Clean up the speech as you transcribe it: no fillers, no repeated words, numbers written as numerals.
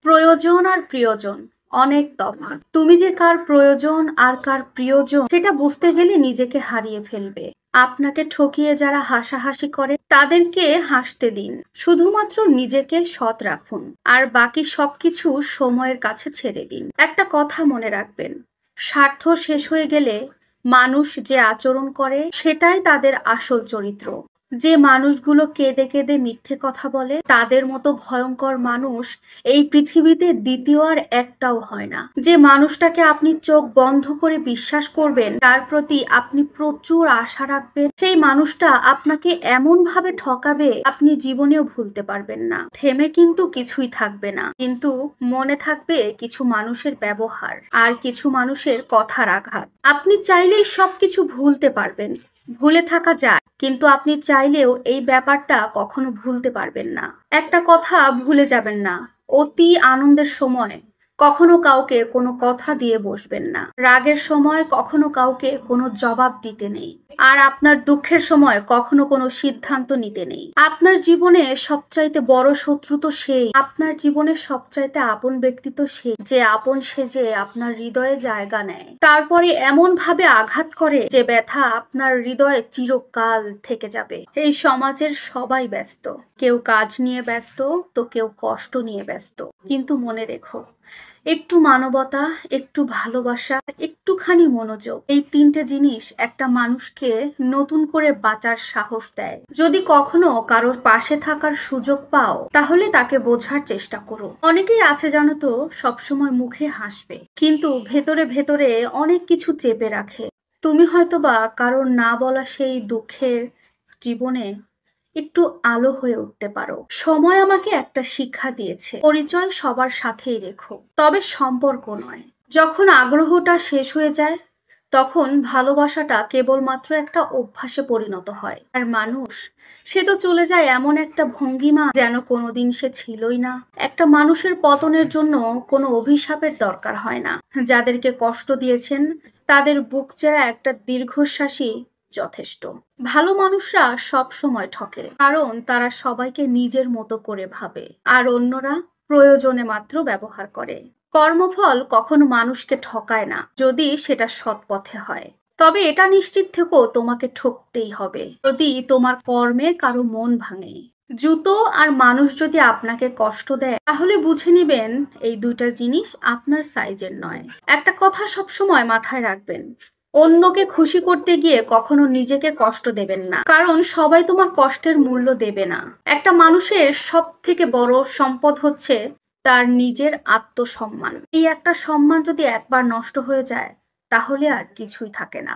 প্রয়োজন আর প্রিয়জন অনেক তফাৎ। তুমি যে কার প্রয়োজন আর কার প্রিয়জন সেটা বুঝতে গেলে নিজেকে হারিয়ে ফেলবে। আপনাকে ঠকিয়ে যারা হাসাহাসি করে তাদেরকে হাসতে দিন, শুধুমাত্র নিজেকে সৎ রাখুন আর বাকি সবকিছু সময়ের কাছে ছেড়ে দিন। একটা কথা মনে রাখবেন, স্বার্থ শেষ হয়ে গেলে মানুষ যে আচরণ করে সেটাই তাদের আসল চরিত্র। যে মানুষগুলো কেঁদে কেঁদে মিথ্যে কথা বলে তাদের মতো ভয়ঙ্কর মানুষ এই পৃথিবীতে দ্বিতীয় আর একটাও হয় না। যে মানুষটাকে আপনি চোখ বন্ধ করে বিশ্বাস করবেন, তার প্রতি আপনি প্রচুর আশা রাখবেন, সেই মানুষটা আপনাকে এমন ভাবে ঠকাবে আপনি জীবনেও ভুলতে পারবেন না। থেমে কিন্তু কিছুই থাকবে না, কিন্তু মনে থাকবে কিছু মানুষের ব্যবহার আর কিছু মানুষের কথার আঘাত। আপনি চাইলেই সবকিছু ভুলতে পারবেন, ভুলে থাকা যায়, কিন্তু আপনি চাইলেও এই ব্যাপারটা কখনো ভুলতে পারবেন না। একটা কথা ভুলে যাবেন না, অতি আনন্দের সময় কখনো কাউকে কোনো কথা দিয়ে বসবেন না। রাগের সময় কখনো কাউকে কোনো জবাব দিতে নেই। আর আপনার দুঃখের সময় কখনো কোনো সিদ্ধান্ত নিতে নেই। আপনার জীবনে সবচাইতে বড় শত্রু তো সেই, আপনার জীবনের সবচাইতে আপন ব্যক্তি তো সেই, যে আপন সেজে আপনার হৃদয়ে জায়গা নেয়, তারপরে এমন ভাবে আঘাত করে যে ব্যথা আপনার হৃদয়ে চিরকাল থেকে যাবে। এই সমাজের সবাই ব্যস্ত, কেউ কাজ নিয়ে ব্যস্ত তো কেউ কষ্ট নিয়ে ব্যস্ত, কিন্তু মনে রেখো, একটু মানবতা, একটু ভালোবাসা, একটুখানি মনোযোগ, এই তিনটে জিনিস একটা মানুষকে নতুন করে বাঁচার সাহস দেয়। যদি কখনো কারোর পাশে থাকার সুযোগ পাও তাহলে তাকে বোঝার চেষ্টা করো। অনেকেই আছে জানো তো, সবসময় মুখে হাসবে কিন্তু ভেতরে ভেতরে অনেক কিছু চেপে রাখে। তুমি হয়তোবা কারোর না বলা সেই দুঃখের জীবনে একটু আলো হয়ে উঠতে পারো। সময় আমাকে একটা শিক্ষা দিয়েছে, পরিচয় সবার সাথেই রেখো, তবে সম্পর্ক নয়। যখন আগ্রহটা শেষ হয়ে যায় তখন ভালোবাসাটা কেবলমাত্র একটা অভ্যাসে পরিণত হয়। আর মানুষ, সে তো চলে যায় এমন একটা ভঙ্গিমা যেন কোনোদিন সে ছিলই না। একটা মানুষের পতনের জন্য কোনো অভিশাপের দরকার হয় না। যাদেরকে কষ্ট দিয়েছেন তাদের বুক চেরা একটা দীর্ঘশ্বাসই যথেষ্ট। ভালো মানুষরা সব সময় ঠকে, কারণ তারা সবাইকে নিজের মতো করে ভাবে আর অন্যরা প্রয়োজনে মাত্র ব্যবহার করে। কর্মফল কখনো মানুষকে ঠকায় না, যদি সেটা সৎ পথে হয়। তবে এটা নিশ্চিত থেকো, তোমাকে ঠকতেই হবে যদি তোমার কর্মে কারো মন ভাঙে। জুতো আর মানুষ যদি আপনাকে কষ্ট দেয় তাহলে বুঝে নিবেন এই দুইটা জিনিস আপনার সাইজের নয়। একটা কথা সবসময় মাথায় রাখবেন, অন্যকে খুশি করতে গিয়ে কখনো নিজেকে কষ্ট দেবেন না, কারণ সবাই তোমার কষ্টের মূল্য দেবে না। একটা মানুষের সব থেকে বড় সম্পদ হচ্ছে তার নিজের আত্মসম্মান। এই একটা সম্মান যদি একবার নষ্ট হয়ে যায় তাহলে আর কিছুই থাকে না।